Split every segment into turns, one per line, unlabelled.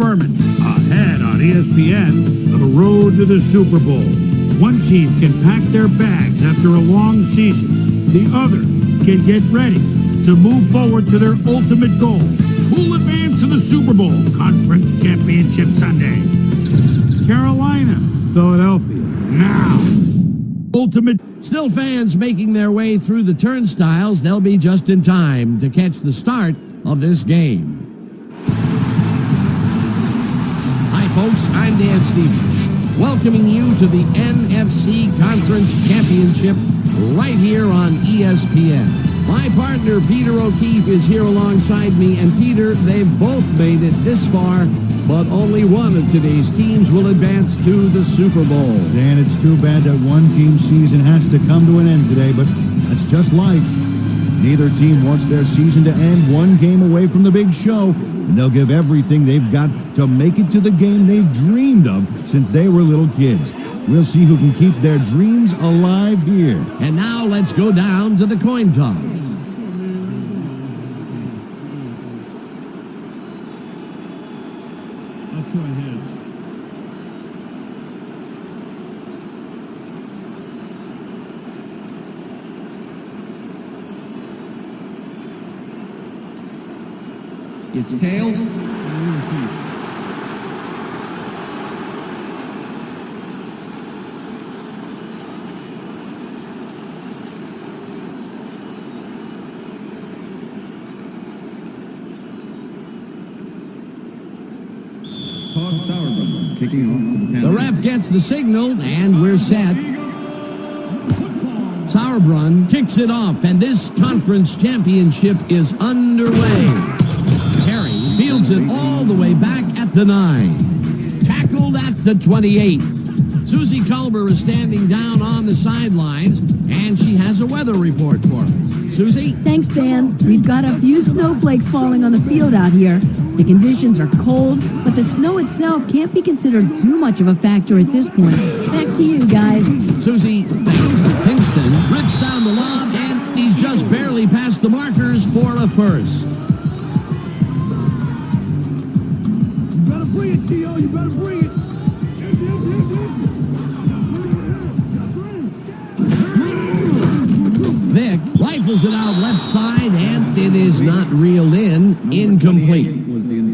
Furman. Ahead on ESPN, the road to the Super Bowl. One team can pack their bags after a long season. The other can get ready to move forward to their ultimate goal. Who'll advance to the Super Bowl Conference Championship Sunday? Carolina, Philadelphia. Now, ultimate.
Still fans making their way through the turnstiles. They'll be just in time to catch the start of this game. Hi, folks. I'm Dan Stevens, welcoming you to the NFC Conference Championship right here on ESPN. My partner, Peter O'Keefe, is here alongside me. And, Peter, they've both made it this far, but only one of today's teams will advance to the Super Bowl.
Dan, it's too bad that one team's season has to come to an end today, but that's just life. Neither team wants their season to end one game away from the big show, and they'll give everything they've got to make it to the game they've dreamed of since they were little kids. We'll see who can keep their dreams alive here.
And now let's go down to the coin toss.
It's tails. Sauerbrunn kicking off.
The ref gets the signal, and we're set. Sauerbrunn kicks it off, and this conference championship is underway. Harry fields it all the way back at the 9. Tackled at the 28. Susie Culber is standing down on the sidelines, and she has a weather report for us. Susie?
Thanks, Dan. We've got a few snowflakes falling on the field out here. The conditions are cold, but the snow itself can't be considered too much of a factor at this point. Back to you, guys.
Susie, Kingston rips down the lob, and he's just barely past the markers for a first.
You better bring it, T.O. You better bring it.
Vic rifles it out left side, and it is not reeled in. Incomplete.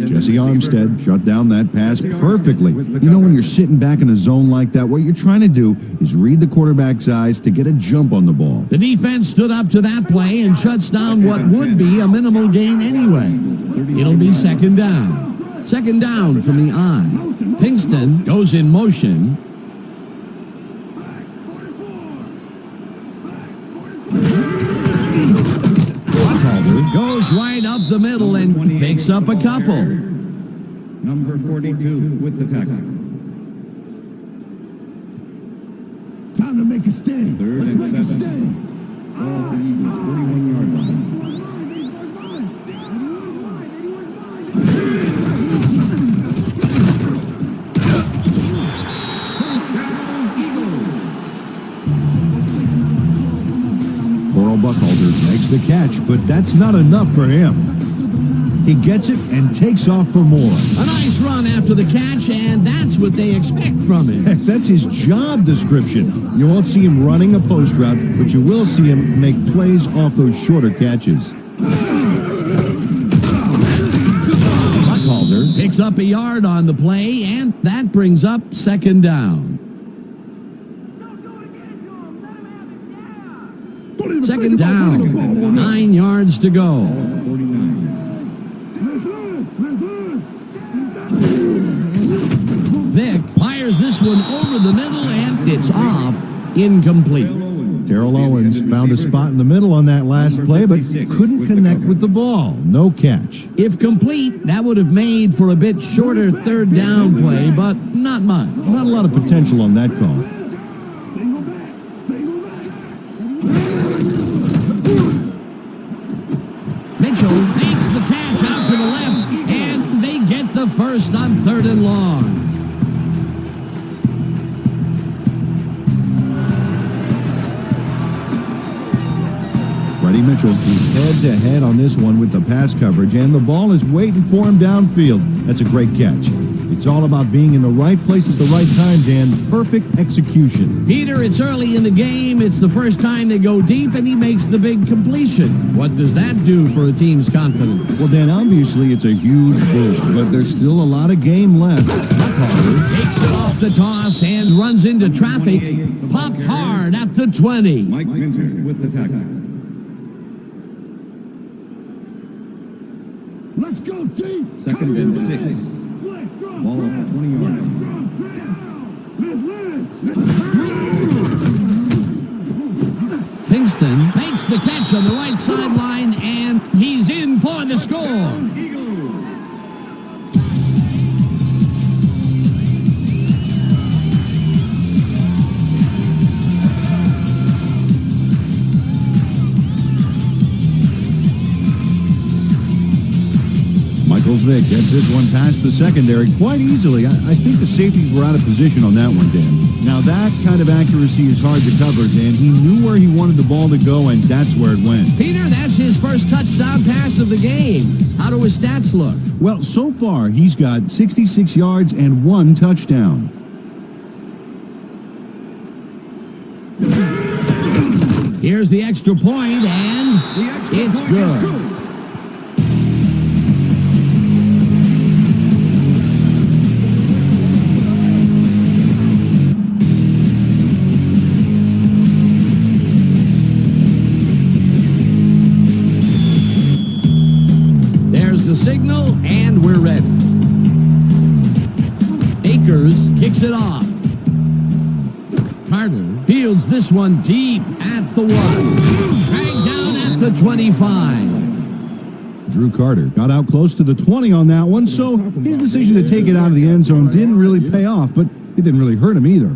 Jesse Armstead shut down that pass perfectly. You know, when you're sitting back in a zone like that, what you're trying to do is read the quarterback's eyes to get a jump on the ball.
The defense stood up to that play and shuts down what would be a minimal gain anyway. It'll be second down. Second down from the I. Pinkston goes in motion. Goes right up the middle and picks up a couple.
Number 42 with the tackle.
Time to make a stand.
Third
Let's
and
make a
7.
stand.
Ball for the Eagles, 41-yard line.
Coral Buckhalter makes the catch, but that's not enough for him. He gets it and takes off for more.
A nice run after the catch, and that's what they expect from him.
Heck, that's his job description. You won't see him running a post route, but you will see him make plays off those shorter catches.
Buckhalter picks up a yard on the play, and that brings up second down. Second down, 9 yards to go. Vic fires this one over the middle, and it's off. Incomplete.
Terrell Owens found a spot in the middle on that last play, but couldn't connect with the ball. No catch.
If complete, that would have made for a bit shorter third down play, but not much.
Not a lot of potential on that call.
Mitchell makes the catch out to the left, and they get the first on third and long.
Freddie Mitchell is head-to-head on this one with the pass coverage, and the ball is waiting for him downfield. That's a great catch. It's all about being in the right place at the right time, Dan. Perfect execution.
Peter, it's early in the game. It's the first time they go deep, and he makes the big completion. What does that do for a team's confidence?
Well, Dan, obviously it's a huge boost, but there's still a lot of game left.
Takes it off the toss and runs into traffic. Popped hard at the 20.
Mike Minter with the tackle.
Let's go deep.
Second and 6. Ball at the 20-yard line.
Pinkston makes the catch on the right sideline, and he's in for the score.
Michael Vick gets this one past the secondary quite easily. I think the safeties were out of position on that one, Dan. Now, that kind of accuracy is hard to cover, Dan. He knew where he wanted the ball to go, and that's where it went.
Peter, that's his first touchdown pass of the game. How do his stats look?
Well, so far, he's got 66 yards and 1 touchdown.
Here's the extra point, and it's good. Signal, and we're ready. Akers kicks it off. Carter fields this one deep at the 1. Dragged down at the 25.
Drew Carter got out close to the 20 on that one, so his decision to take it out of the end zone didn't really pay off, but it didn't really hurt him either.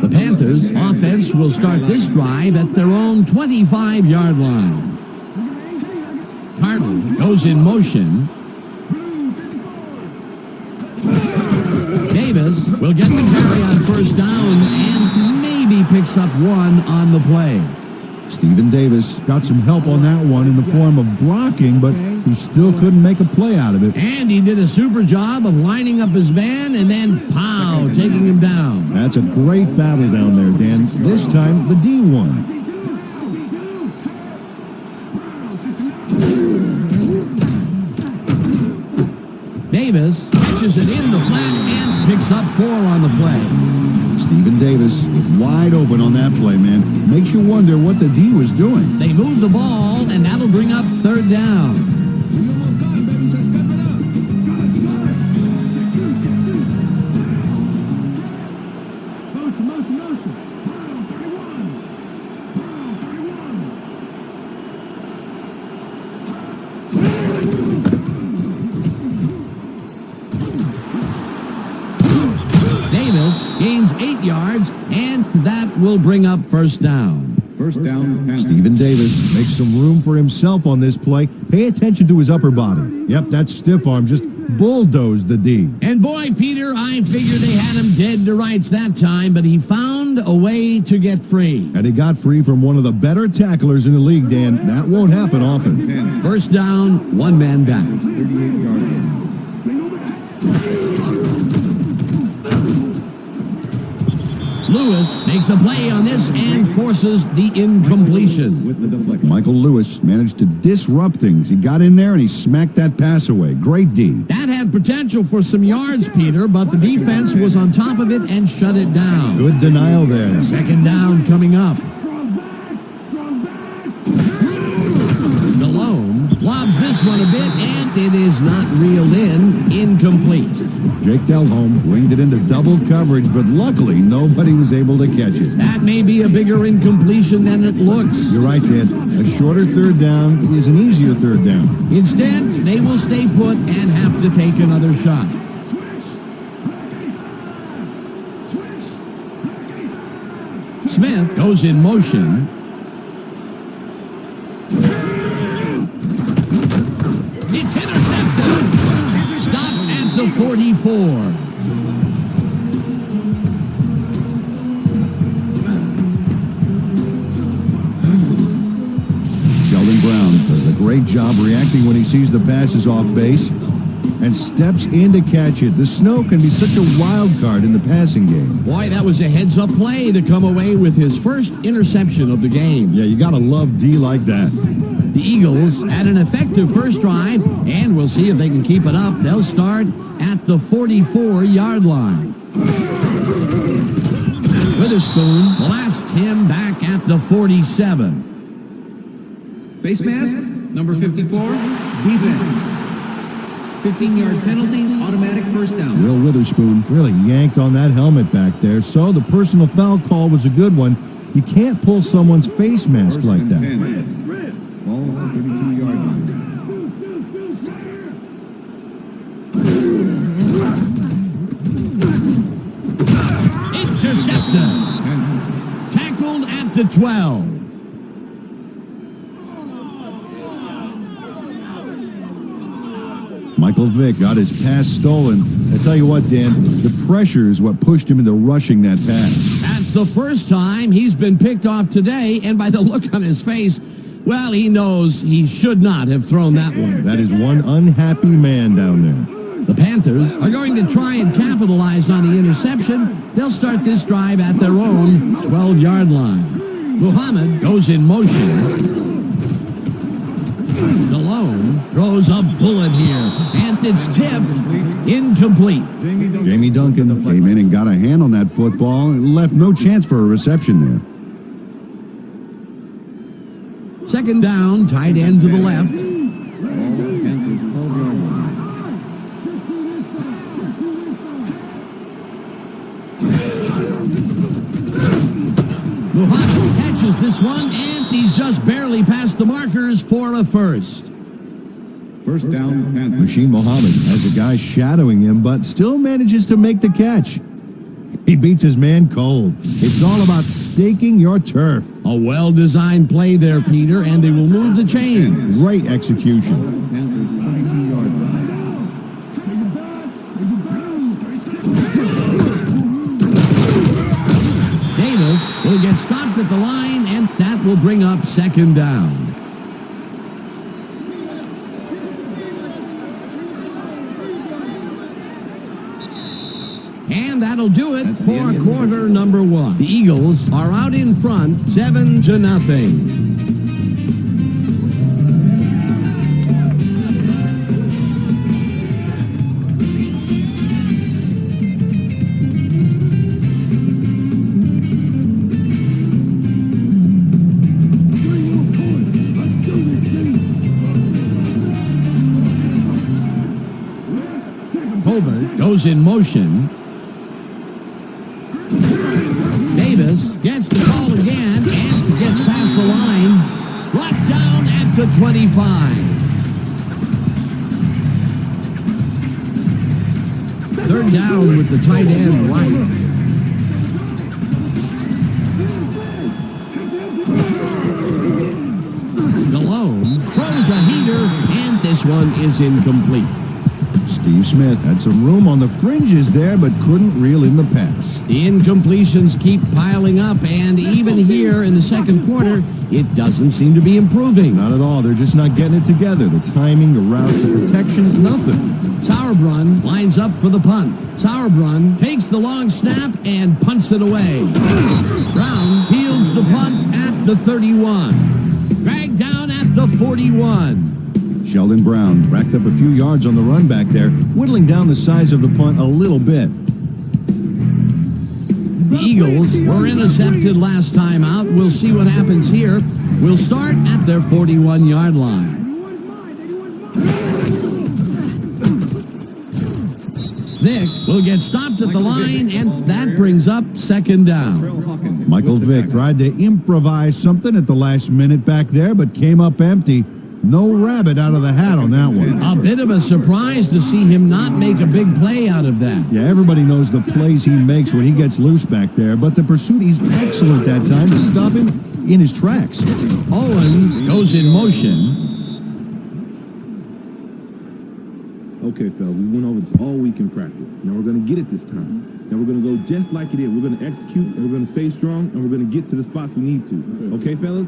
The Panthers' offense will start this drive at their own 25-yard line. Carter goes in motion. Davis will get the carry on first down and maybe picks up 1 on the play.
Stephen Davis got some help on that one in the form of blocking, but he still couldn't make a play out of it.
And he did a super job of lining up his man and then, pow, taking him down.
That's a great battle down there, Dan. This time, the D won.
Davis catches it in the flat and picks up 4 on the play.
Stephen Davis was wide open on that play, man. Makes you wonder what the D was doing.
They move the ball, and that'll bring up 3rd down. Gains 8 yards, and that will bring up 1st down.
First down.
Stephen Davis makes some room for himself on this play. Pay attention to his upper body. Yep, that stiff arm just bulldozed the D.
And boy, Peter, I figured they had him dead to rights that time, but he found a way to get free.
And he got free from one of the better tacklers in the league, Dan. That won't happen often.
1st down, 1 man back.
38-yard line.
Lewis makes a play on this and forces the incompletion.
With the deflection.
Michael Lewis managed to disrupt things. He got in there and he smacked that pass away. Great D.
That had potential for some yards, Peter, but the defense was on top of it and shut it down.
Good denial there.
2nd down coming up. Delhomme lobs this one a bit, and it is not reeled in. Incomplete.
Jake Delhomme winged it into double coverage, but luckily nobody was able to catch it.
That may be a bigger incompletion than it looks.
You're right, Dan. A shorter 3rd down is an easier 3rd down.
Instead, they will stay put and have to take another shot. Smith goes in motion. It's intercepted. Stopped at the 44.
great job reacting when he sees the pass is off base and steps in to catch it. The snow can be such a wild card in the passing game.
Boy, that was a heads-up play to come away with his first interception of the game.
Yeah, you got to love D like that.
The Eagles had an effective first drive, and we'll see if they can keep it up. They'll start at the 44-yard line. Witherspoon blasts him back at the 47.
Face mask, number 54, defense. 15-yard penalty, automatic first down.
Will Witherspoon really yanked on that helmet back there, so the personal foul call was a good one. You can't pull someone's face mask
First
like
and
that.
10. Ball on 32-yard line.
Intercepted. Tackled at the 12.
Michael Vick got his pass stolen. I tell you what, Dan, the pressure is what pushed him into rushing that pass.
That's the first time he's been picked off today, and by the look on his face, well, he knows he should not have thrown that one.
That is one unhappy man down there.
The Panthers are going to try and capitalize on the interception. They'll start this drive at their own 12-yard line. Muhammad goes in motion. Malone throws a bullet here, and it's tipped incomplete.
Jamie Duncan came in and got a hand on that football and left no chance for a reception there.
Second down, tight end to the left.
Panthers 12-yard line.
Muhammad catches this one, and he's just barely past the markers for a first.
First down, Panthers.
Rasheed Muhammad has a guy shadowing him, but still manages to make the catch. He beats his man cold. It's all about staking your turf.
A well-designed play there, Peter, and they will move the chains.
Great execution.
Panthers 22-yard line.
Davis will get stopped at the line, and that will bring up second down. And that'll do it for quarter number one. The Eagles are out in front, 7-0. Colbert goes in motion. Davis gets the call again and gets past the line. Brought down at the 25. Third down with the tight end right. Malone throws a heater, and this one is incomplete.
Steve Smith had some room on the fringes there, but couldn't reel in the pass.
The incompletions keep piling up, and even here in the second quarter, it doesn't seem to be improving.
Not at all. They're just not getting it together. The timing, the routes, the protection, nothing.
Sauerbrunn lines up for the punt. Sauerbrunn takes the long snap and punts it away. Brown fields the punt at the 31. Dragged down at the 41.
Sheldon Brown racked up a few yards on the run back there, whittling down the size of the punt a little bit.
The Eagles were intercepted last time out. We'll see what happens here. We'll start at their 41-yard line. Vick will get stopped at the line, and that brings up second down.
Michael Vick tried to improvise something at the last minute back there, but came up empty. No rabbit out of the hat on that one.
A bit of a surprise to see him not make a big play out of that.
Yeah, everybody knows the plays he makes when he gets loose back there, but the pursuit, he's excellent that time to stop him in his tracks.
Owens goes in motion.
Okay, fellas, we went over this all week in practice. Now we're going to get it this time. Now we're going to go just like it is. We're going to execute, and we're going to stay strong, and we're going to get to the spots we need to. Okay, fellas?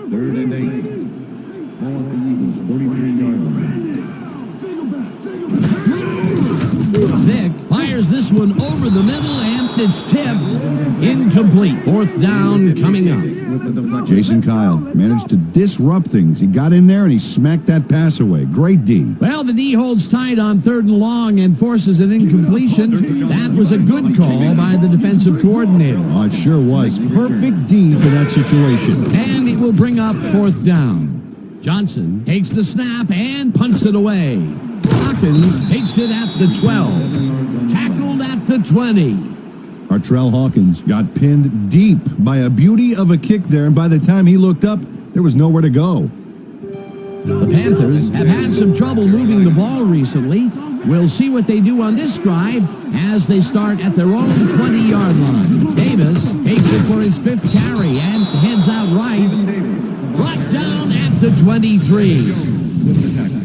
Third and 8. Ball at the Eagles' 43-yard line.
Vick fires this one over the middle, and it's tipped. Incomplete. Fourth down coming up.
With the deflection.
Jason Kyle managed to disrupt things. He got in there and he smacked that pass away. Great D.
Well, the D holds tight on 3rd and long and forces an incompletion. That was a good call by the defensive coordinator.
Oh, it sure was. Perfect D for that situation.
And it will bring up 4th down. Johnson takes the snap and punts it away. Hawkins takes it at the 12. Tackled at the 20.
Artrell Hawkins got pinned deep by a beauty of a kick there, and by the time he looked up, there was nowhere to go.
The Panthers have had some trouble moving the ball recently. We'll see what they do on this drive as they start at their own 20-yard line. Davis takes it for his 5th carry and heads out right. Brought down at the 23.
With the tackle.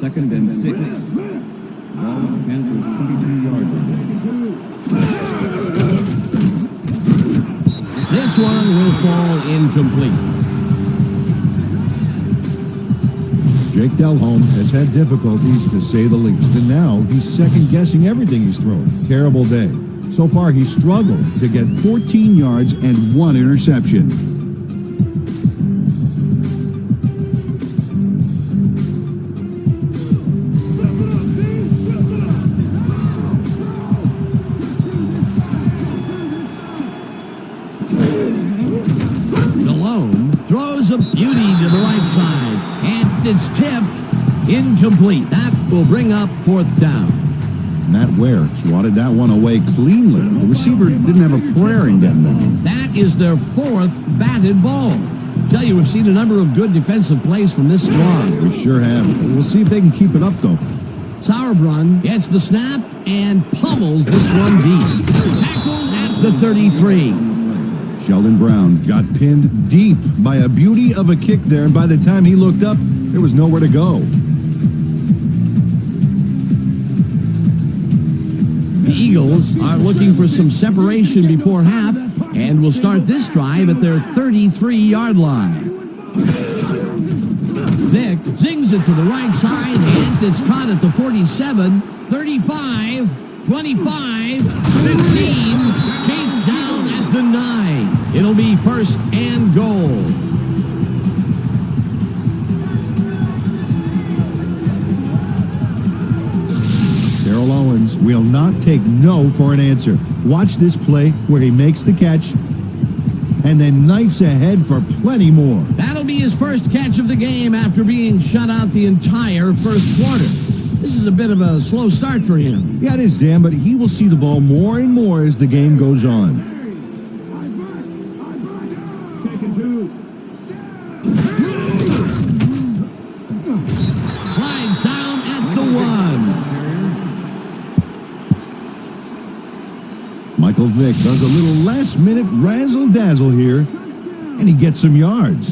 Second and 6. Ball at the Panthers' 22-yard line.
This one will fall incomplete.
Jake Delhomme has had difficulties, to say the least, and now he's second-guessing everything he's thrown. Terrible day. So far, he's struggled to get 14 yards and 1 interception.
Throws a beauty to the right side, and it's tipped. Incomplete. That will bring up 4th down.
Matt Ware swatted that one away cleanly. The receiver didn't have a prayer in getting that.
That is their 4th batted ball. Tell you, we've seen a number of good defensive plays from this squad.
We sure have. We'll see if they can keep it up, though.
Sauerbrunn gets the snap and pummels this one deep. Tackled at the 33.
Sheldon Brown got pinned deep by a beauty of a kick there, and by the time he looked up, there was nowhere to go.
The Eagles are looking for some separation before half and will start this drive at their 33-yard line. Vick zings it to the right side, and it's caught at the 47, 35, 25, 15, chased down at the 9. It'll be 1st and goal.
Darrell Owens will not take no for an answer. Watch this play where he makes the catch and then knifes ahead for plenty more.
That'll be his first catch of the game after being shut out the entire first quarter. This is a bit of a slow start for him.
Yeah, it is, Dan, but he will see the ball more and more as the game goes on.
Slides down at the 1.
Michael Vick does a little last-minute razzle-dazzle here, and he gets some yards.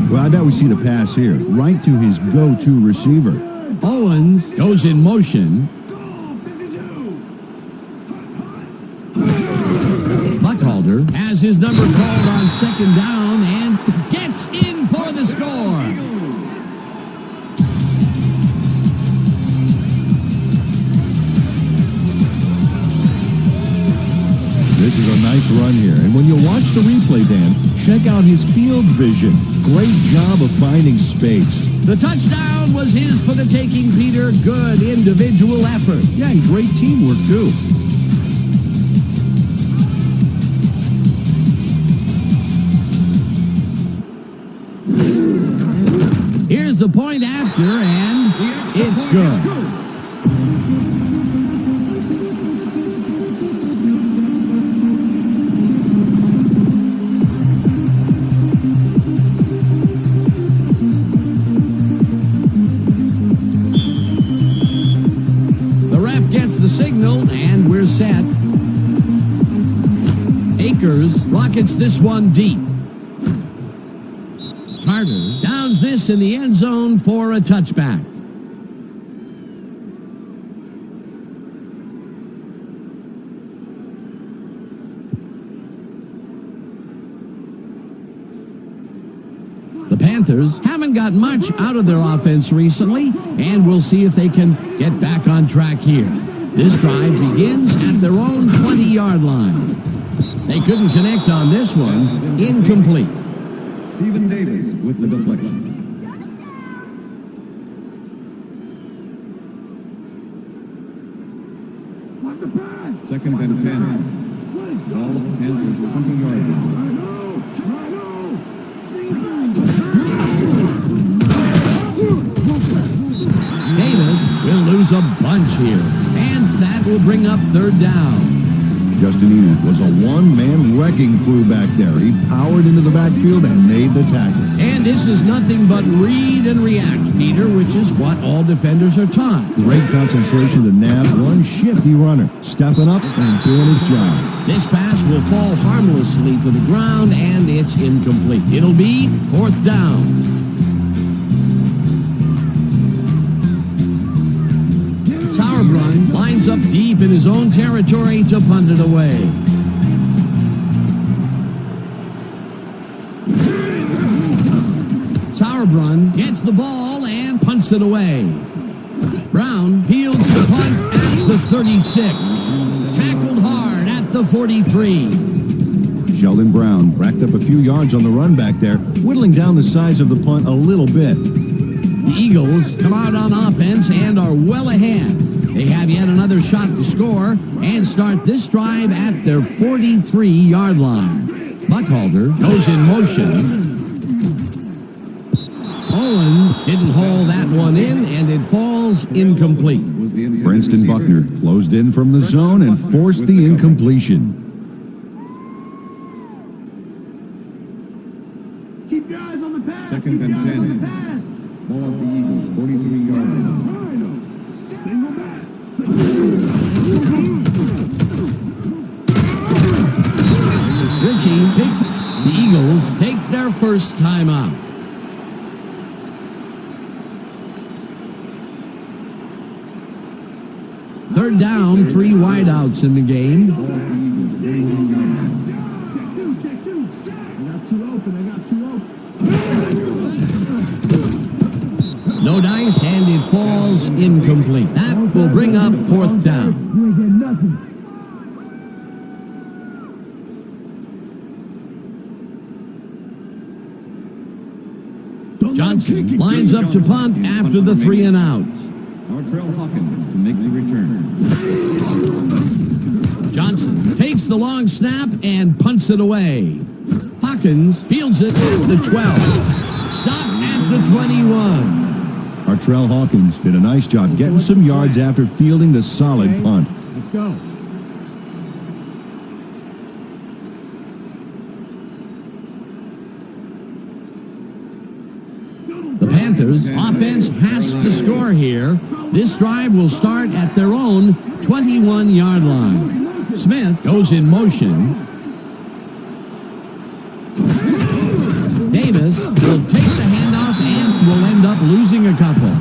Well, I bet we see the pass here, right to his go-to receiver.
Owens goes in motion. Buckhalter has his number called on 2nd down and gets in for the score.
This is a nice run here, and when you watch the replay, Dan, check out his field vision. Great job of finding space.
The touchdown was his for the taking, Peter. Good individual effort.
Yeah, and great teamwork, too.
Here's the point after, and it's good. Packers rockets this one deep. Carter downs this in the end zone for a touchback. The Panthers haven't got much out of their offense recently, and we'll see if they can get back on track here. This drive begins at their own 20-yard line. They couldn't connect on this one. Incomplete.
Stephen Davis with the deflection. Second and 10. Ball Panthers 20 yards.
Davis will lose a bunch here, and that will bring up third down.
Justin Enoch was a one-man wrecking crew back there. He powered into the backfield and made the tackle.
And this is nothing but read and react, Peter, which is what all defenders are taught.
Great concentration to nab one shifty runner, stepping up and doing his job. This
pass will fall harmlessly to the ground, and it's incomplete. It'll be fourth down. Sauerbrunn lines up deep in his own territory to punt it away. Sauerbrunn gets the ball and punts it away. Brown fields the punt at the 36. Tackled hard at the 43.
Sheldon Brown racked up a few yards on the run back there, whittling down the size of the punt a little bit.
The Eagles come out on offense and are well ahead. They have yet another shot to score and start this drive at their 43-yard line. Buckhalter goes in motion. Owens didn't haul that one in, and it falls incomplete.
Princeton Buckner closed in from the zone and forced the incompletion.
Keep your eyes on the pass.
Second and 10. Ball at the Eagles, 43-yard line.
Richie picks. The Eagles take their first time out. Third down, 3 wideouts in the game. No dice, and it falls incomplete. That will bring up fourth down. Johnson lines up to punt after the 3 and out.
Artrell Hawkins to make the return.
Johnson takes the long snap and punts it away. Hawkins fields it at the 12. Stop at the 21.
Artrell Hawkins did a nice job getting some yards after fielding the solid punt.
Let's go.
The Panthers' offense has to score here. This drive will start at their own 21-yard line. Smith goes in motion. Davis will take the handoff and will end up losing a couple.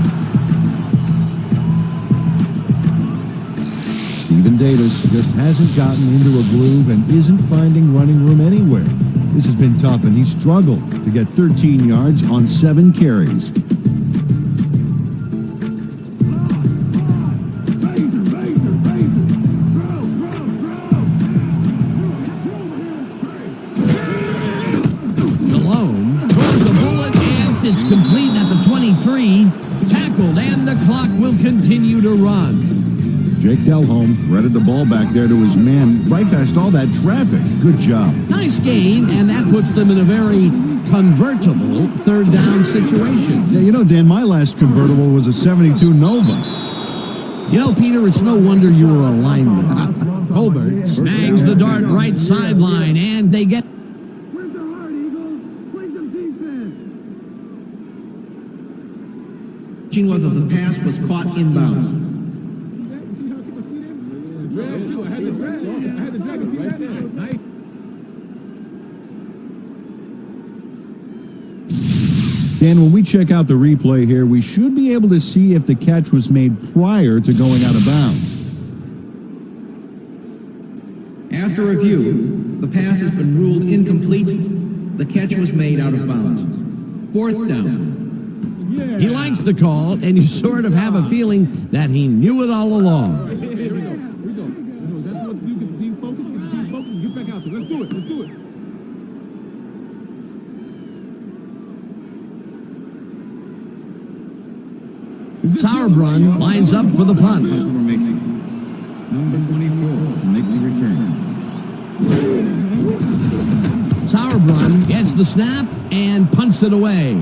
Stephen Davis just hasn't gotten into a groove and isn't finding running room anywhere. This has been tough, and he struggled to get 13 yards on 7 carries.
It's complete at the 23, tackled, and the clock will continue to run.
Jake Delhomme threaded the ball back there to his man right past all that traffic. Good job.
Nice gain, and that puts them in a very convertible third down situation.
Yeah, you know, Dan, my last convertible was a 72 Nova.
You know, Peter, it's no wonder you were a lineman. Colbert snags the dart right sideline, and they get...
Whether the pass was caught inbounds.
we check out the replay here, we should be able to see if the catch was made prior to going out of bounds.
After review, the pass has been ruled incomplete. The catch was made out of bounds. 4th down.
He likes the call, and you sort of have a feeling that he knew it all along.
Here we go. That's what you can team focus. Get back out there. Let's do it.
Sauerbrunn lines up for the punt.
Number 24 to make the return.
Sauerbrunn gets the snap and punts it away.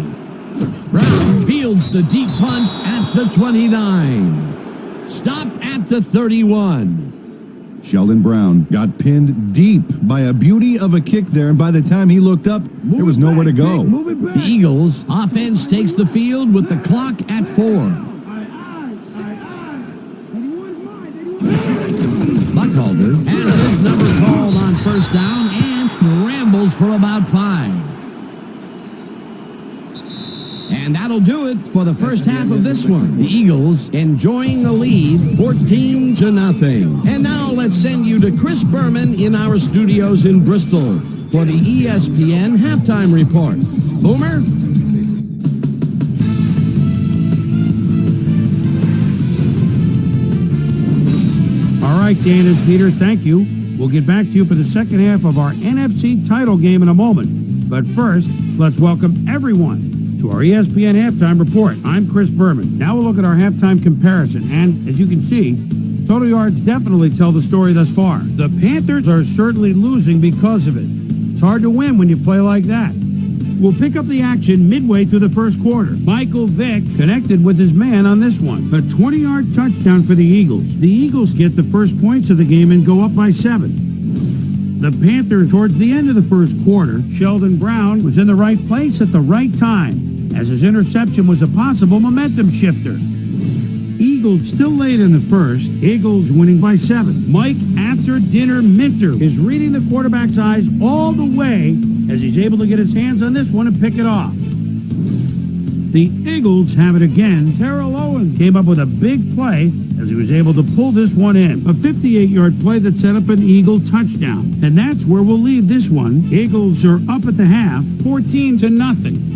Brown fields the deep punt at the 29. Stopped at the 31.
Sheldon Brown got pinned deep by a beauty of a kick there, and by the time he looked up, there was nowhere to go.
The Eagles offense takes the field with the clock at 4. Buckhalter has his number called on 1st down and rambles for about 5. And that'll do it for the first half of this one. The Eagles enjoying a lead, 14-0. And now let's send you to Chris Berman in our studios in Bristol for the ESPN halftime report. Boomer?
All right, Dan and Peter, thank you. We'll get back to you for the second half of our NFC title game in a moment. But first, let's welcome everyone to our ESPN halftime report. I'm Chris Berman. Now we'll look at our halftime comparison. And as you can see, total yards definitely tell the story thus far. The Panthers are certainly losing because of it. It's hard to win when you play like that. We'll pick up the action midway through the first quarter. Michael Vick connected with his man on this one. A 20-yard touchdown for the Eagles. The Eagles get the first points of the game and go up by 7. The Panthers, towards the end of the first quarter, Sheldon Brown was in the right place at the right time, as his interception was a possible momentum shifter. Eagles still late in the first. Eagles winning by 7. Mike After Dinner Minter is reading the quarterback's eyes all the way as he's able to get his hands on this one and pick it off. The Eagles have it again. Terrell Owens came up with a big play as he was able to pull this one in. A 58-yard play that set up an Eagle touchdown. And that's where we'll leave this one. Eagles are up at the half, 14-0.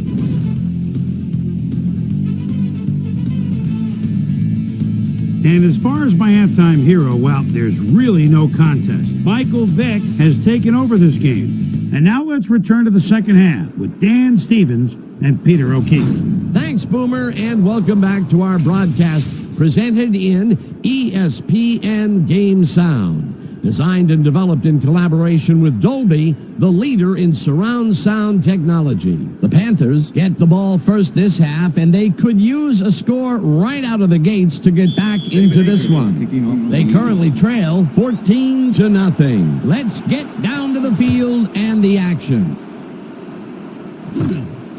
And as far as my halftime hero, well, there's really no contest. Michael Vick has taken over this game. And now let's return to the second half with Dan Stevens and Peter O'Keefe.
Thanks, Boomer, and welcome back to our broadcast presented in ESPN Game Sound. Designed and developed in collaboration with Dolby, the leader in surround sound technology. The Panthers get the ball first this half, and they could use a score right out of the gates to get back into this one. They currently trail 14-0. Let's get down to the field and the action.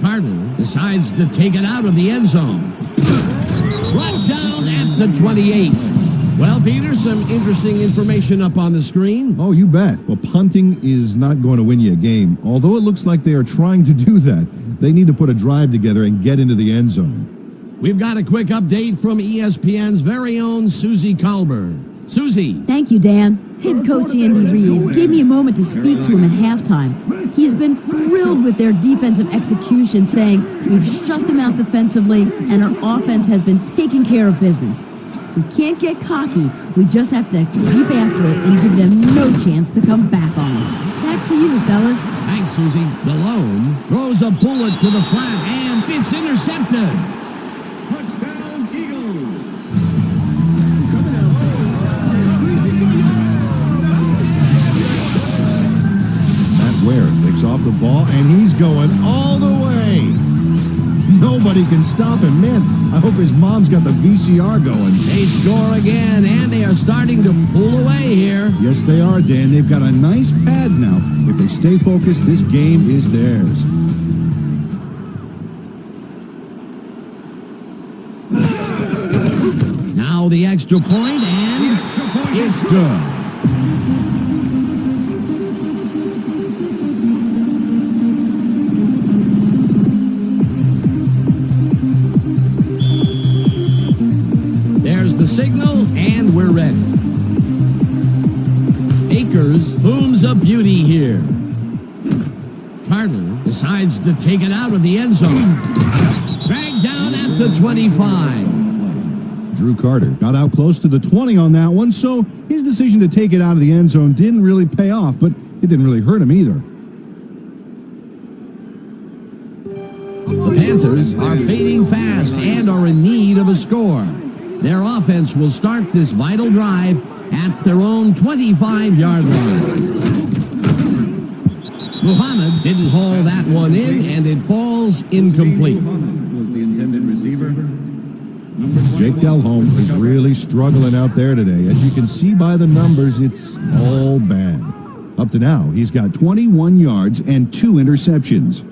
Cardinal decides to take it out of the end zone. Brought down at the 28. Well, Peter, some interesting information up on the screen.
Oh, you bet. Well, punting is not going to win you a game. Although it looks like they are trying to do that, they need to put a drive together and get into the end zone.
We've got a quick update from ESPN's very own Susie Colbert. Susie.
Thank you, Dan. Head coach Andy Reid gave me a moment to speak to him at halftime. He's been thrilled with their defensive execution, saying, "We've shut them out defensively, and our offense has been taking care of business. We can't get cocky. We just have to keep after it and give them no chance to come back on us." Back to you, fellas.
Thanks, Susie. Malone throws a bullet to the flat, and it's intercepted.
Touchdown, Eagles!
Matt Ware picks off the ball, and he's going all the way. Nobody can stop him. Man, I hope his mom's got the VCR going.
They score again, and they are starting to pull away here.
Yes, they are, Dan. They've got a nice pad now. If they stay focused, this game is theirs.
Now the extra point, and it's good. here. Carter decides to take it out of the end zone. Dragged down at the 25.
Drew Carter got out close to the 20 on that one, so his decision to take it out of the end zone didn't really pay off, but it didn't really hurt him either.
The Panthers are fading fast and are in need of a score. Their offense will start this vital drive at their own 25-yard line. Muhammad didn't haul that one in, and it falls incomplete.
Was the intended receiver.
Jake Delhomme is really struggling out there today. As you can see by the numbers, it's all bad. Up to now, he's got 21 yards and 2 interceptions.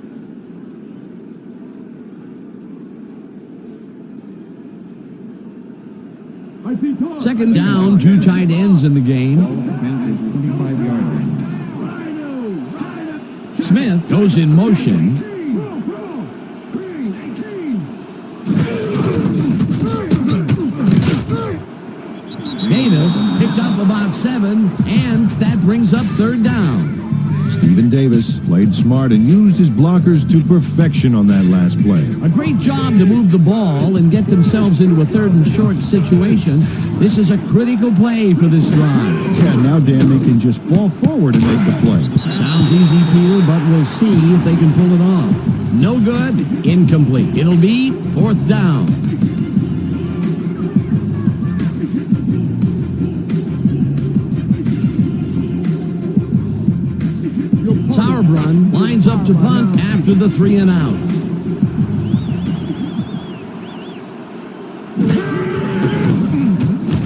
Second down, 2 tight ends in the game.
Panthers 25-yard line.
Smith goes in motion. Davis picked up about 7, and that brings up third down.
Stephen Davis played smart and used his blockers to perfection on that last play.
A great job to move the ball and get themselves into a 3rd and short situation. This is a critical play for this drive.
Yeah, now Dan, they can just fall forward and make the play.
Sounds easy, Peter, but we'll see if they can pull it off. No good, incomplete. It'll be 4th down. Sauerbrunn lines up to punt after the 3 and out.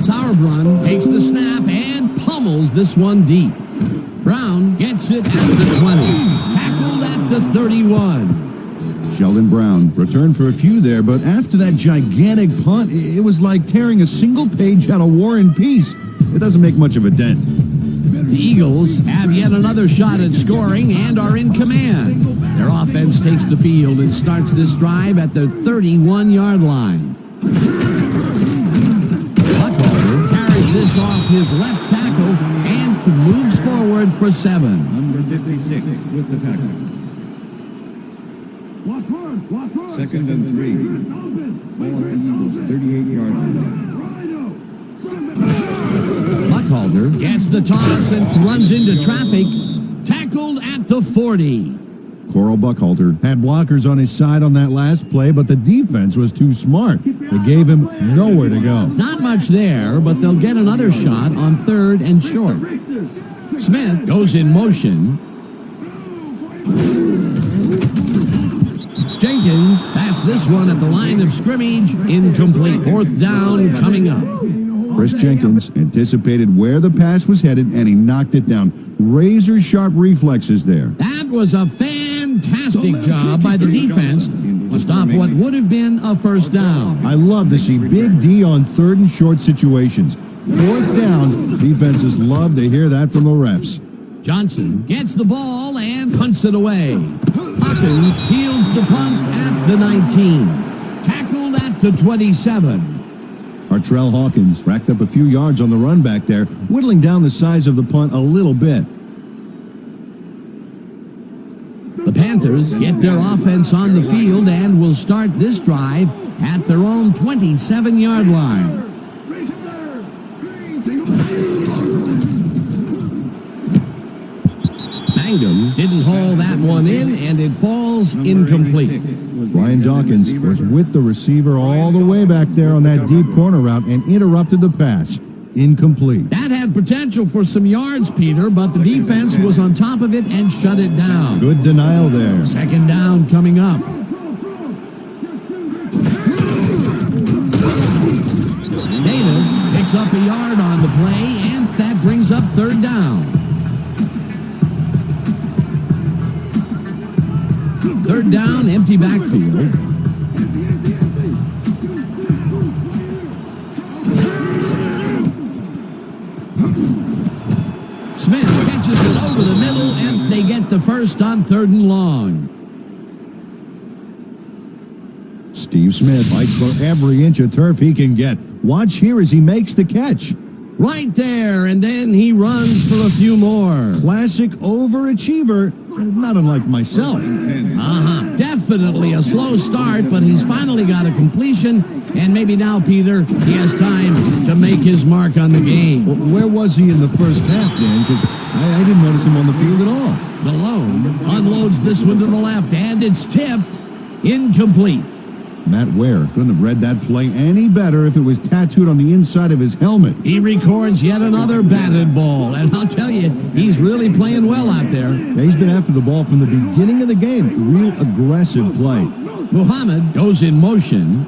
Sauerbrunn takes the snap and pummels this one deep. Brown gets it at the 20. Tackled at the 31.
Sheldon Brown returned for a few there, but after that gigantic punt, it was like tearing a single page out of War and Peace. It doesn't make much of a dent.
The Eagles have yet another shot at scoring and are in command. Their offense takes the field and starts this drive at the 31-yard line. Buckholder carries this off his left tackle and moves forward for 7.
Number 56 with the tackle. 2nd and 3. Ball at the Eagles 38-yard line.
Buckholder gets the toss and runs into traffic. Tackled at the 40.
Coral Buckholder had blockers on his side on that last play, but the defense was too smart. They gave him nowhere to go.
Not much there, but they'll get another shot on 3rd and short. Smith goes in motion. Jenkins bats this one at the line of scrimmage. Incomplete. 4th down coming up.
Chris Jenkins anticipated where the pass was headed, and he knocked it down. Razor-sharp reflexes there.
That was a fantastic job by the defense to stop what would have been a 1st down.
I love to see Big D on 3rd and short situations. 4th down, defenses love to hear that from the refs.
Johnson gets the ball and punts it away. Hawkins fields the punt at the 19. Tackled at the 27.
Artrell Hawkins racked up a few yards on the run back there, whittling down the size of the punt a little bit.
The Panthers get their offense on the field and will start this drive at their own 27-yard line. Mangum didn't haul that one in, and it falls incomplete.
Brian Dawkins was with the receiver all the way back there on that deep corner route and interrupted the pass. Incomplete.
That had potential for some yards, Peter, but the defense was on top of it and shut it down.
Good denial there.
2nd down coming up. Davis picks up a yard on the play, and that brings up 3rd down. 3rd down, empty backfield. Smith catches it over the middle, and they get the 1st on 3rd and long.
Steve Smith fights for every inch of turf he can get. Watch here as he makes the catch.
Right there, and then he runs for a few more.
Classic overachiever, not unlike myself.
Definitely a slow start, but he's finally got a completion, and maybe now, Peter, he has time to make his mark on the game.
Well, where was he in the first half, Dan? Because I didn't notice him on the field at all.
Malone unloads this one to the left, and it's tipped. Incomplete.
Matt Ware couldn't have read that play any better if it was tattooed on the inside of his helmet.
He records yet another batted ball, and I'll tell you, he's really playing well out there.
Yeah, he's been after the ball from the beginning of the game. Real aggressive play.
Muhammad goes in motion.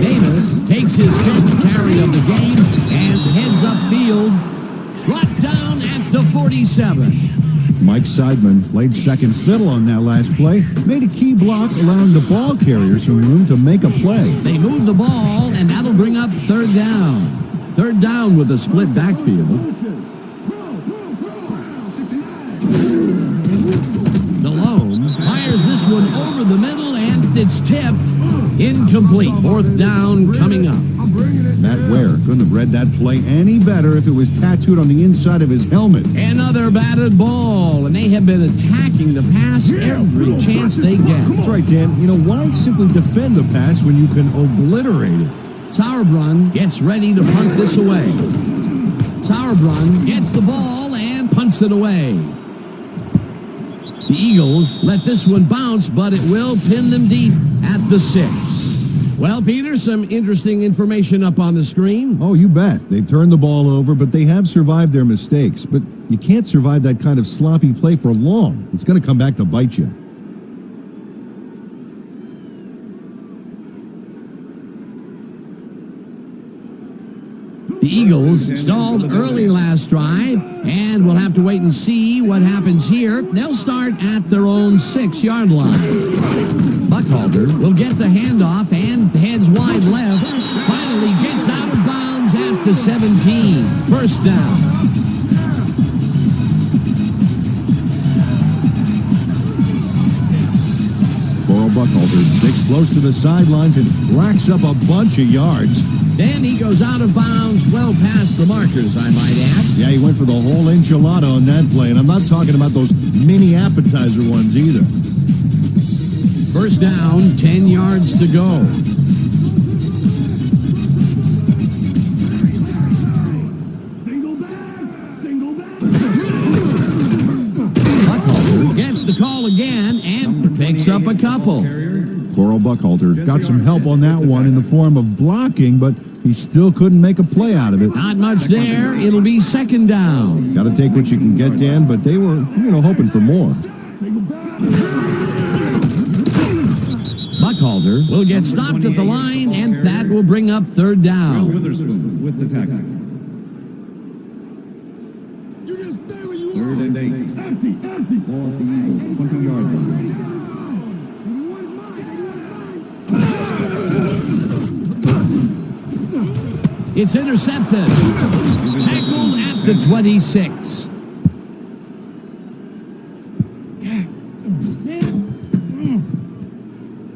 Davis takes his 10th carry of the game and heads upfield. Brought down at the 47.
Mike Seidman played second fiddle on that last play. Made a key block, allowing the ball carriers some room to make a play.
They move the ball, and that'll bring up third down. Third down with a split backfield. Malone fires this one over the middle, and it's tipped. Incomplete. Fourth down coming up.
Matt Ware couldn't have read that play any better if it was tattooed on the inside of his helmet.
Another batted ball, and they have been attacking the pass every chance they get.
That's right, Dan. You know, why simply defend the pass when you can obliterate it?
Sauerbrunn gets ready to punt this away. Sauerbrunn gets the ball and punts it away. The Eagles let this one bounce, but it will pin them deep at the 6. Well, Peter, some interesting information up on the screen.
Oh, you bet. They've turned the ball over, but they have survived their mistakes. But you can't survive that kind of sloppy play for long. It's going to come back to bite you.
The Eagles stalled early last drive, and we'll have to wait and see what happens here. They'll start at their own 6-yard line. Buckhalter will get the handoff and heads wide left. Finally gets out of bounds at the 17. First down.
Buckhalter sticks close to the sidelines and racks up a bunch of yards.
Then he goes out of bounds well past the markers, I might add.
Yeah, he went for the whole enchilada on that play, and I'm not talking about those mini appetizer ones either.
First down, 10 yards to go. Buckhalter gets the call again and picks up a couple.
Coral Buckhalter got some help on that one in the form of blocking, but he still couldn't make a play out of it.
Not much there. It'll be second down.
Got to take what you can get, Dan, but they were, hoping for more.
Buckhalter will get stopped at the line, and that will bring up third down.
Witherspoon with the tackle. Third and 8. Ball at the Eagles, 20-yard line.
It's intercepted. Tackled at the 26.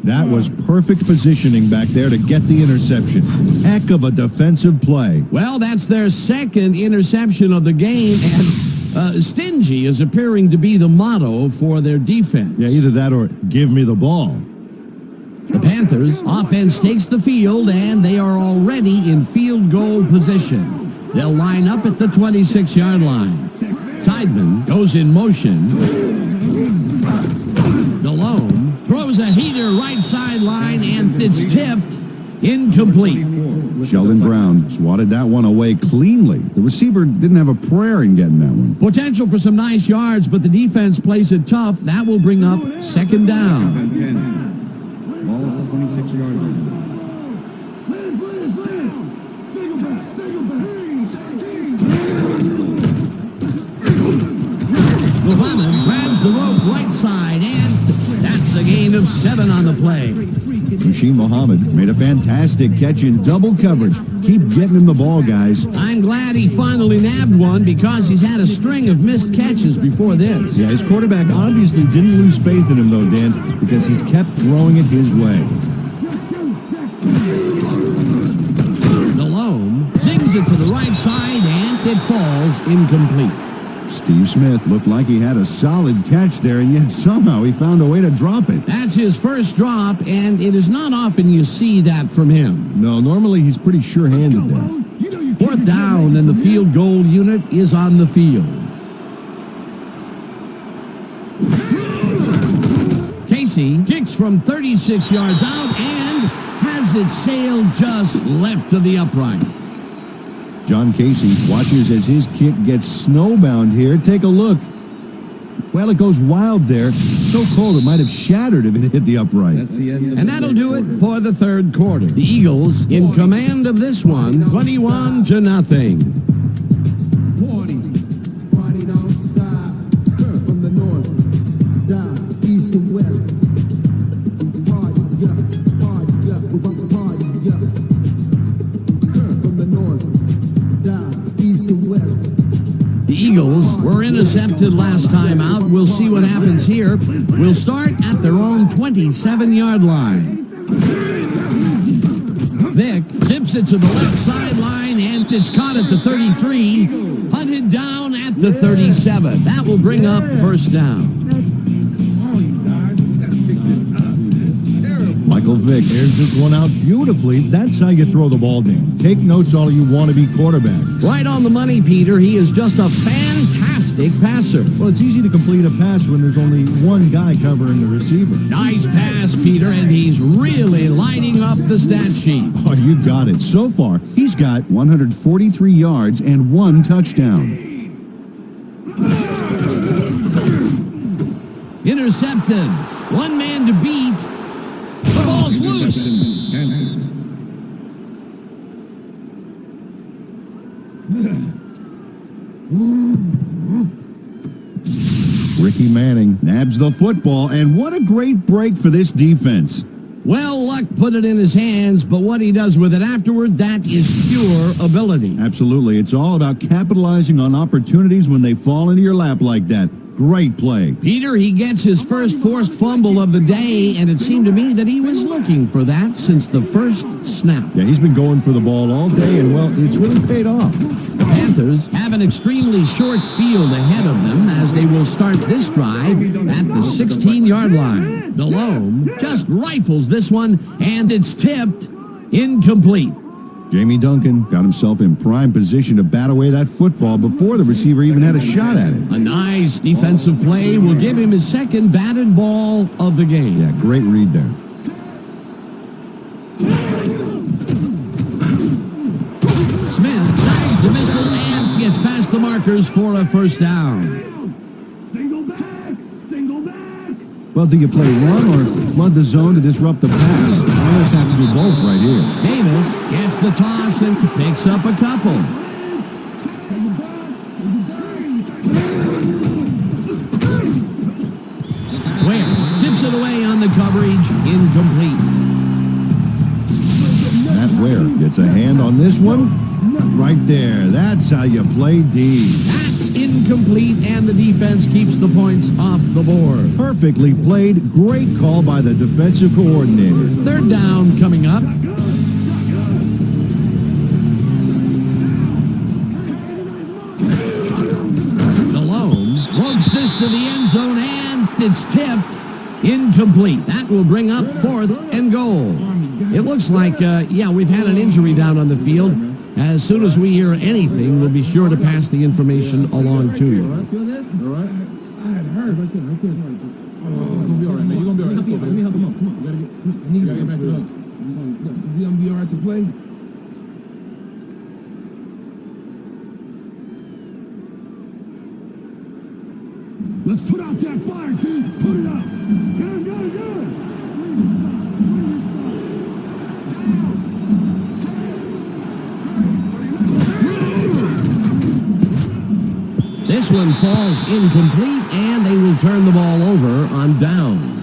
That was perfect positioning back there to get the interception. Heck of a defensive play.
Well, that's their second interception of the game, and stingy is appearing to be the motto for their defense.
Yeah, either that or give me the ball.
The Panthers' offense takes the field, and they are already in field goal position. They'll line up at the 26-yard line. Seidman goes in motion. Malone throws a heater right sideline, and it's tipped. Incomplete.
Sheldon Brown swatted that one away cleanly. The receiver didn't have a prayer in getting that one.
Potential for some nice yards, but the defense plays it tough. That will bring up second down.
10. Ball at the 26-yard line.
Muhammad grabs the rope right side, and that's a gain of 7 on the play.
Rasheed Muhammad made a fantastic catch in double coverage. Keep getting him the ball, guys.
I'm glad he finally nabbed one because he's had a string of missed catches before this.
Yeah, his quarterback obviously didn't lose faith in him, though, Dan, because he's kept throwing it his way.
Malone throws it to the right side, and it falls incomplete.
Steve Smith looked like he had a solid catch there, and yet somehow he found a way to drop it.
That's his first drop, and it is not often you see that from him.
No, normally he's pretty sure-handed there.
Fourth down, and the field goal unit is on the field. Casey kicks from 36 yards out and has it sailed just left of the upright.
John Casey watches as his kick gets snowbound here. Take a look. Well, it goes wild there. So cold it might have shattered if it hit the upright.
That's the end of
And that'll do it for the third quarter. The Eagles in command of this one, 21-0.
Party don't stop. From the north, down, east to west. Party, yeah, we're gonna party, yeah. From the north, down, east to west.
The Eagles were intercepted last time out. We'll see what happens here. We'll start at their own 27-yard line. Vick zips it to the left sideline, and it's caught at the 33. Hunted down at the 37. That will bring up first down.
Michael Vick airs this one out beautifully. That's how you throw the ball down. Take notes, all you want-to-be quarterbacks.
Right on the money, Peter. He is just a fantastic passer.
Well, it's easy to complete a pass when there's only one guy covering the receiver.
Nice pass, Peter, and he's really lighting up the stat sheet.
Oh, you got it. So far, he's got 143 yards and 1 touchdown.
Intercepted. One man to beat. The ball's loose.
Ricky Manning nabs the football, and what a great break for this defense.
Well, luck put it in his hands, but what he does with it afterward, that is pure ability.
Absolutely. It's all about capitalizing on opportunities when they fall into your lap like that. Great play.
Peter, he gets his first forced fumble of the day, and it seemed to me that he was looking for that since the first snap.
Yeah, he's been going for the ball all day, and, well, it's really paid off.
The Panthers have an extremely short field ahead of them as they will start this drive at the 16-yard line. Delhomme just rifles this one, and it's tipped incomplete.
Jamie Duncan got himself in prime position to bat away that football before the receiver even had a shot at it.
A nice defensive play will give him his second batted ball of the game.
Yeah, great read there.
Smith tags the missile and gets past the markers for a first down.
Well, do you play run or flood the zone to disrupt the pass? Players have to do both right here.
Davis gets the toss and picks up a couple. Ware tips it away on the coverage, incomplete.
Matt Ware gets a hand on this one. Right there. That's how you play D.
That's incomplete, and the defense keeps the points off the board.
Perfectly played. Great call by the defensive coordinator.
Third down coming up. Delhomme floats this to the end zone, and it's tipped incomplete. That will bring up 4th and goal. It looks like, we've had an injury down on the field. As soon as we hear anything, we'll be sure to pass the information along to you.
All right? I had heard. I couldn't. Oh, you're going to be all right, man. You're going to be all right. Let's go, man. Let me help him up. Come on. I need to get back to us. Is he going to be all right to play?
Let's put out that fire, team. Put it up. Get it.
This one falls incomplete, and they will turn the ball over on downs.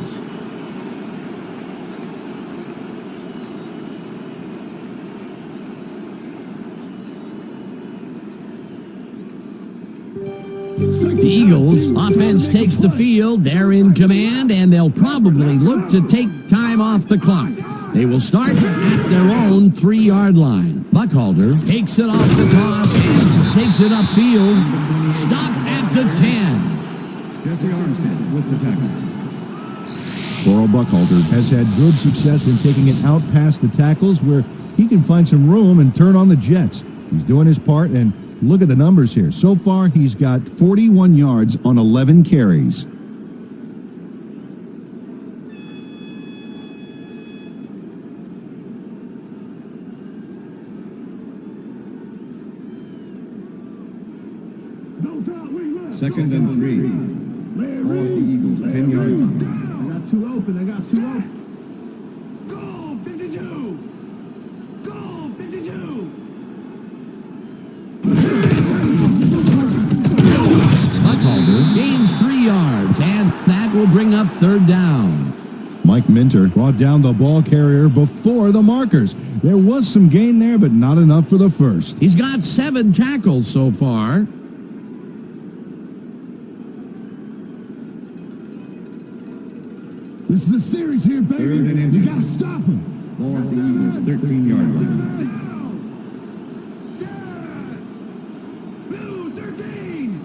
The Eagles offense takes the field. They're in command, and they'll probably look to take time off the clock. They will start at their own 3-yard line. Buckhalter takes it off the toss and takes it upfield. Stopped at the 10.
Jesse Armstead with the tackle.
Coral Buckhalter has had good success in taking it out past the tackles where he can find some room and turn on the Jets. He's doing his part, and look at the numbers here. So far, he's got 41 yards on 11 carries.
Second and 3. All of the Eagles, 10-yard line.
I got two open.
Go 52! Go 52!
Buckhalter gains 3 yards, and that will bring up 3rd down.
Mike Minter brought down the ball carrier before the markers. There was some gain there, but not enough for the first.
He's got 7 tackles so far.
This is the series here, baby. You gotta stop him.
All of the Eagles, 13-yard line.
Blue 13!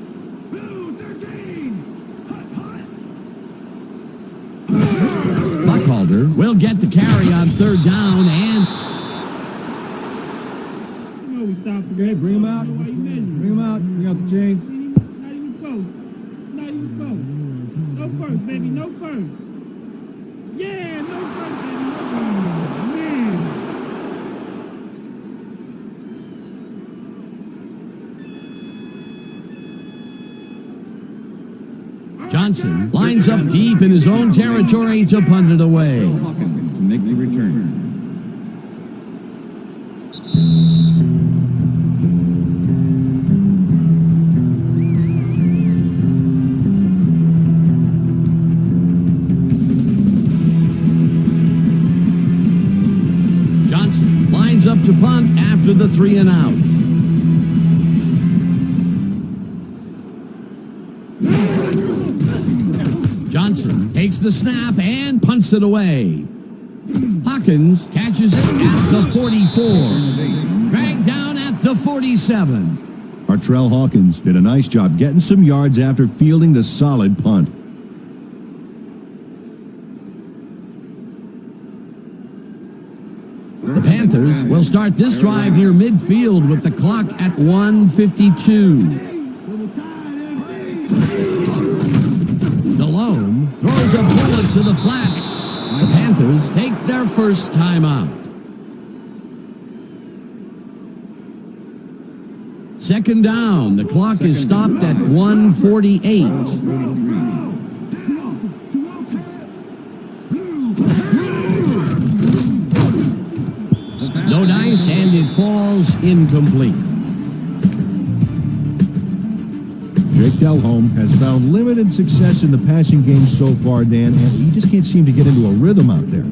Blue 13! Hut, hut!
Buckhalter will get the carry on 3rd down, and
We stopped the game. Bring him out. Bring him out. Bring out the chains. Not even close. No first, baby. No first. Yeah, no first, baby. No first. Man.
Johnson lines up deep in his own territory to punt it away.
Hawkins to make the return.
Johnson lines up to punt after the 3 and out. Johnson takes the snap and punts it away. Hawkins catches it at the 44. Dragged down at the 47.
Artrell Hawkins did a nice job getting some yards after fielding the solid punt.
The Panthers will start this drive near midfield with the clock at 1:52. Delhomme throws a bullet to the flat. The Panthers take their first timeout. 2nd down. The clock is stopped at 1:48. No dice, and it falls incomplete.
Jake Delhomme has found limited success in the passing game so far, Dan, and he just can't seem to get into a rhythm out there.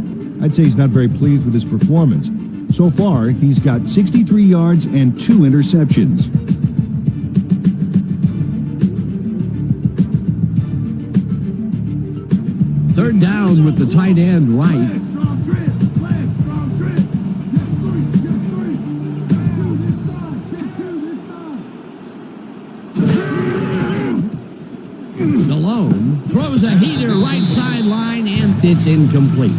I'd say he's not very pleased with his performance. So far, he's got 63 yards and 2 interceptions.
Third down with the tight end right. Delhomme throws a heater right sideline, and it's incomplete.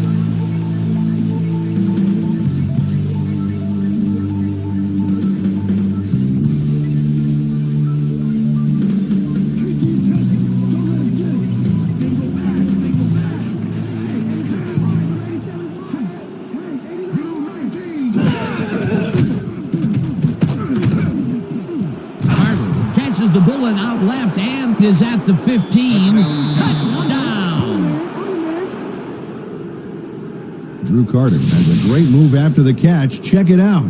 The bullet out left and is at the 15. Touchdown!
Drew Carter has a great move after the catch. Check it out.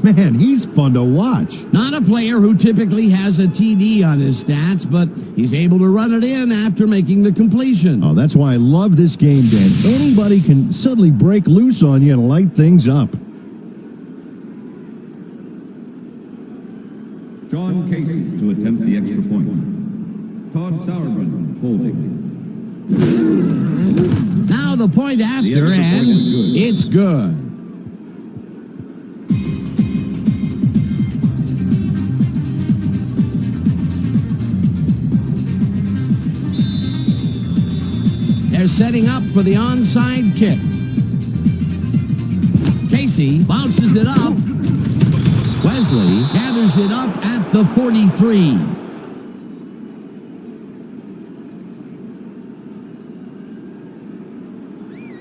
Man, he's fun to watch.
Not a player who typically has a TD on his stats, but he's able to run it in after making the completion.
Oh, that's why I love this game, Dan. Anybody can suddenly break loose on you and light things up.
John Casey to attempt the extra point. Todd Sauerbrunn holding.
Now the point after,
The extra
and
point is good.
it's good. They're setting up for the onside kick. Casey bounces it up. Wesley gathers it up at the 43.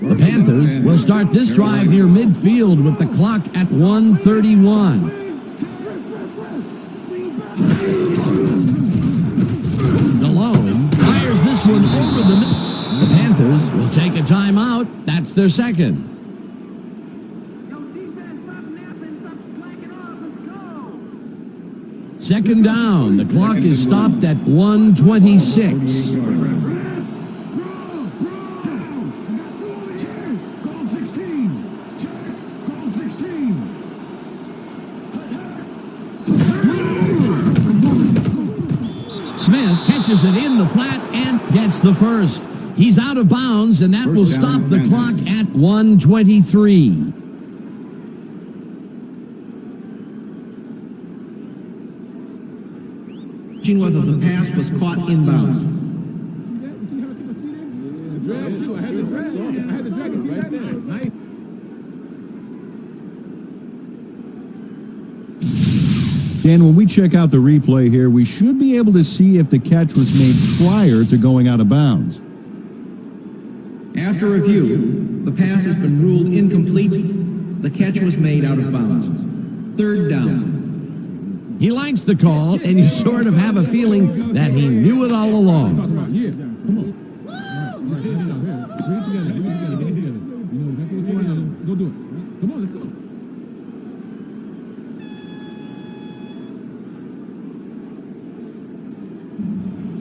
The Panthers will start this drive near midfield with the clock at 1:31. Malone fires this one over the middle. The Panthers will take a timeout. That's their second. Second down. The clock is stopped at 1:26. Smith catches it in the flat and gets the first. He's out of bounds, and that will stop the clock at 1:23.
Whether the pass was caught inbounds.
Dan, when we check out the replay here, we should be able to see if the catch was made prior to going out of bounds.
After review, the pass has been ruled incomplete. The catch was made out of bounds. Third down.
He likes the call, and you sort of have a feeling that he knew it all along.
Go do it. Come on, let's go.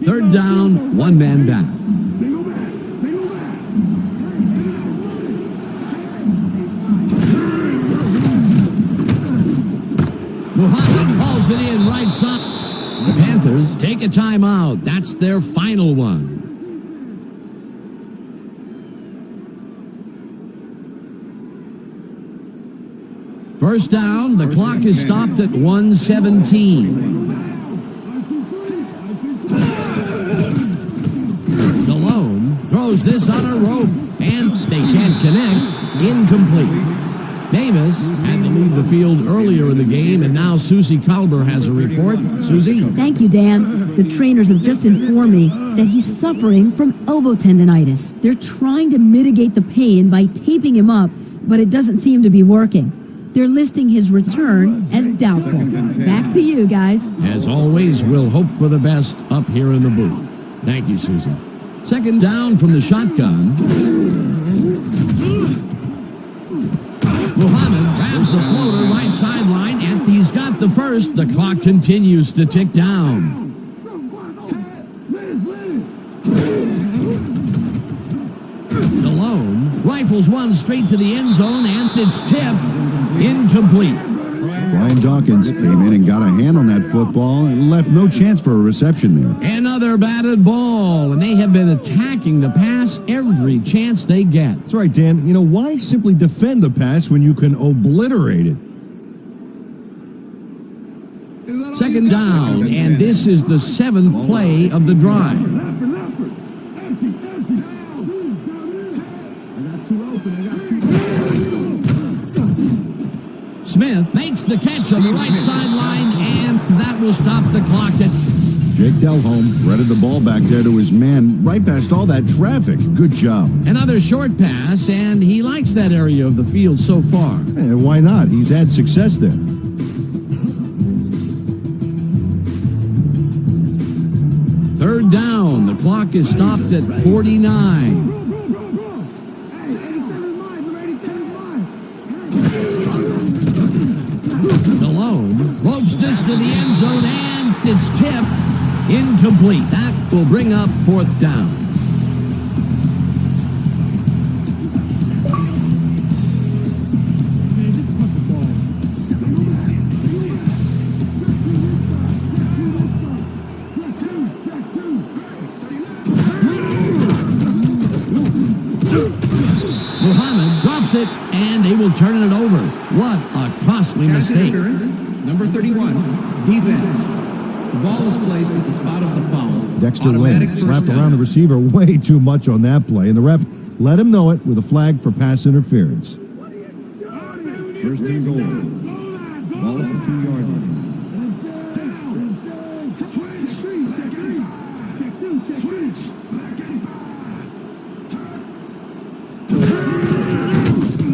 Third down, one man down. Muhammad hauls it in right side. The Panthers take a timeout. That's their final one. First down, the clock is stopped at 1:17. Malone throws this on a rope, and they can't connect. Incomplete. Davis had to leave the field earlier in the game, and now Susie Kalber has a report. Susie?
Thank you, Dan. The trainers have just informed me that he's suffering from elbow tendonitis. They're trying to mitigate the pain by taping him up, but it doesn't seem to be working. They're listing his return as doubtful. Back to you, guys.
As always, we'll hope for the best up here in the booth. Thank you, Susie. Second down from the shotgun. Muhammad grabs the floater right sideline, and he's got the first. The clock continues to tick down. Malone rifles one straight to the end zone, and it's tipped. Incomplete.
Brian Dawkins came in and got a hand on that football and left no chance for a reception there.
Another batted ball, and they have been attacking the pass every chance they get.
That's right, Dan. You know, why simply defend the pass when you can obliterate it?
Second down, and this is the 7th play of the drive. Smith makes the catch on the right sideline, and that will stop the clock at...
Jake Delhomme threaded the ball back there to his man right past all that traffic. Good job.
Another short pass, and he likes that area of the field so far.
And why not? He's had success there.
Third down. The clock is stopped at 49. Malone ropes this to the end zone, and it's tipped. Incomplete. That will bring up fourth down. it, and they will turn it over. What a costly
Pass
mistake.
interference, number 31, defense. The ball is placed at the spot of the foul.
Dexter
Automatic
Lynn
first
slapped
down.
around the receiver way too much on that play, and the ref let him know it with a flag for pass interference.
First and goal. Ball at the 2-yard line.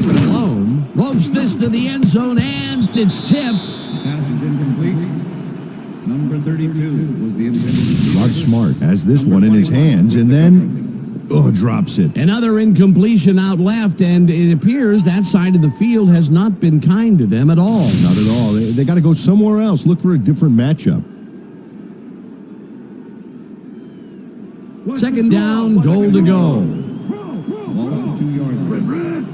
Malone ropes this to the end zone, and it's tipped.
The pass is incomplete. Number 32 was the intended.
Mark Smart has this one in his hands, and then drops it.
Another incompletion out left, and it appears that side of the field has not been kind to them at all.
Not at all. They got to go somewhere else. Look for a different matchup.
Second down, goal to go.
Ball at the 2-yard line.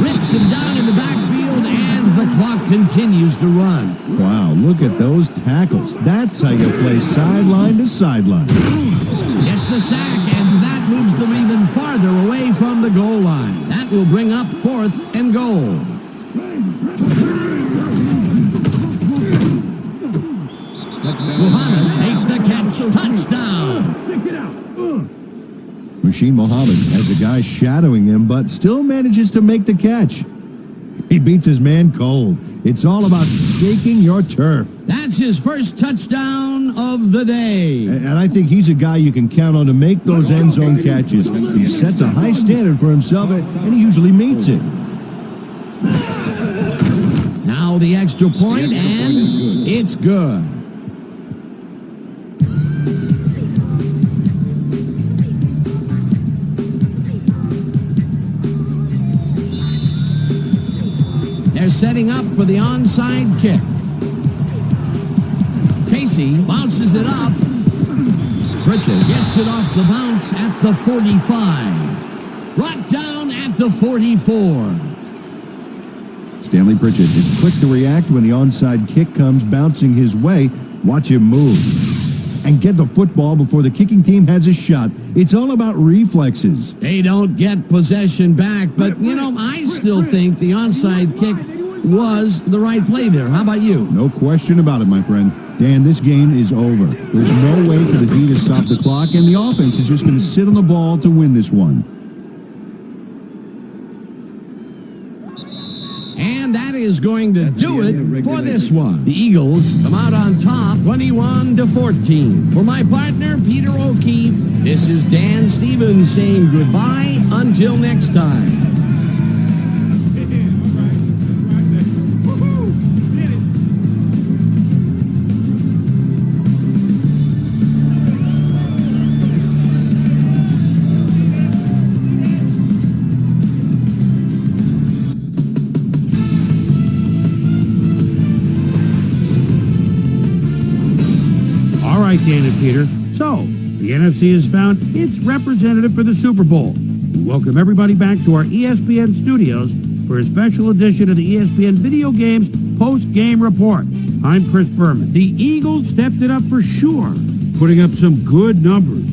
Rips him down in the backfield, and the clock continues to run.
Wow, look at those tackles. That's how you play sideline to sideline.
Gets the sack, and that moves them even farther away from the goal line. That will bring up 4th and goal. Muhammad makes the catch. Touchdown.
Machine Muhammad has a guy shadowing him, but still manages to make the catch. He beats his man cold. It's all about staking your turf.
That's his first touchdown of the day.
And I think he's a guy you can count on to make those end zone catches. He sets a high standard for himself, and he usually meets it.
Now the extra point, and it's good. They're setting up for the onside kick. Casey bounces it up. Pritchett gets it off the bounce at the 45. Brought down at the 44.
Stanley Pritchett is quick to react when the onside kick comes bouncing his way. Watch him move and get the football before the kicking team has a shot. It's all about reflexes.
They don't get possession back, but, I still think the onside kick was the right play there. How about you?
No question about it, my friend. Dan, this game is over. There's no way for the D to stop the clock, and the offense is just going to sit on the ball to win this one.
And that is going to do it for this one. The Eagles come out on top, 21-14. For my partner, Peter O'Keefe, this is Dan Stevens saying goodbye until next time.
Dan and Peter. So, the NFC has found its representative for the Super Bowl. We welcome everybody back to our ESPN studios for a special edition of the ESPN Video Games Post-Game Report. I'm Chris Berman. The Eagles stepped it up for sure, putting up some good numbers.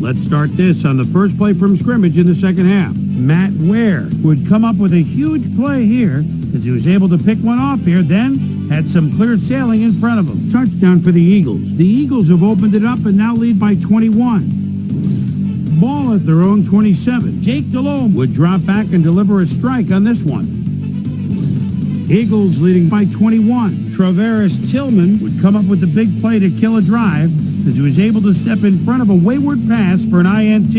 Let's start this on the first play from scrimmage in the second half. Matt Ware would come up with a huge play here as he was able to pick one off here, then had some clear sailing in front of him. Touchdown for the Eagles. The Eagles have opened it up and now lead by 21. Ball at their own 27. Jake Delhomme would drop back and deliver a strike on this one. Eagles leading by 21. Travaris Tillman would come up with the big play to kill a drive as he was able to step in front of a wayward pass for an INT.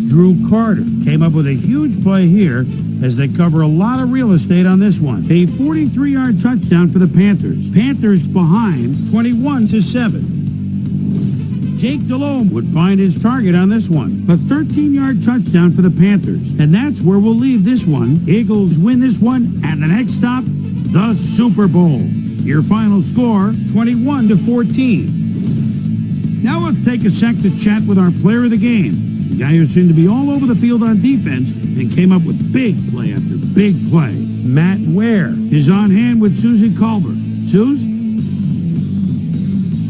Drew Carter came up with a huge play here as they cover a lot of real estate on this one. A 43-yard touchdown for the Panthers. Panthers behind 21-7. Jake Delhomme would find his target on this one. A 13-yard touchdown for the Panthers. And that's where we'll leave this one. Eagles win this one, and the next stop, the Super Bowl. Your final score, 21-14. Now let's take a sec to chat with our player of the game. The guy who seemed to be all over the field on defense and came up with big play after big play. Matt Ware is on hand with Susie Colbert. Suze?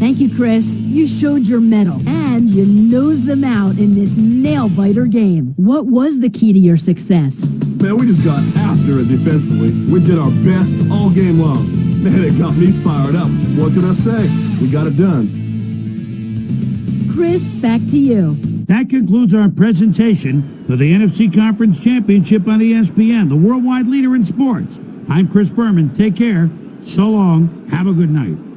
Thank you, Chris. You showed your mettle, and you nosed them out in this nail-biter game. What was the key to your success?
Man, we just got after it defensively. We did our best all game long. Man, it got me fired up. What can I say? We got it done.
Chris, back to you.
That concludes our presentation of the NFC Conference Championship on ESPN, the worldwide leader in sports. I'm Chris Berman. Take care. So long. Have a good night.